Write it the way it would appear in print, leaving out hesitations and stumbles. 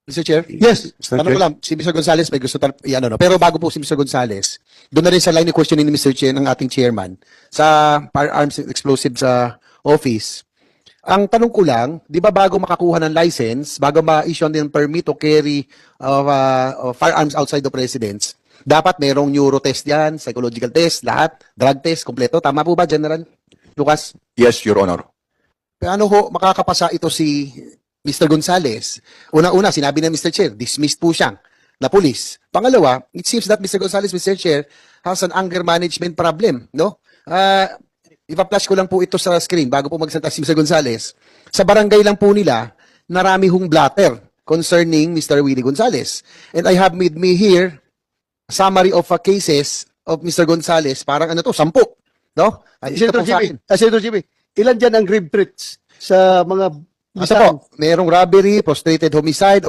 Mr. Chair? Yes. Tanong ko lang, si Mr. Gonzales may gusto no? Pero bago po si Mr. Gonzales, doon na rin sa line of questioning ni Mr. Chair, ng ating chairman, sa firearms and explosives office. Ang tanong ko lang, di ba bago makakuha ng license, bago ma-issue ng permit to carry of firearms outside the residence, dapat merong neuro test yan, psychological test, lahat, drug test, kompleto. Tama po ba, General Lucas? Yes, Your Honor. Paano ho makakapasa ito si Mr. Gonzales? Una-una, sinabi na Mr. Chair, dismissed po siyang na police. Pangalawa, it seems that Mr. Gonzales, Mr. Chair, has an anger management problem, no? Ipa-flash ko lang po ito sa screen bago po magsalita si Mr. Gonzales. Sa barangay lang po nila, narami hong blatter concerning Mr. Willie Gonzales. And I have with me here a summary of cases of Mr. Gonzales. Parang 10, no? Senator JB, Senator JB, ilan dyan ang grave threats sa mga Asa po, merong robbery, prostrated homicide,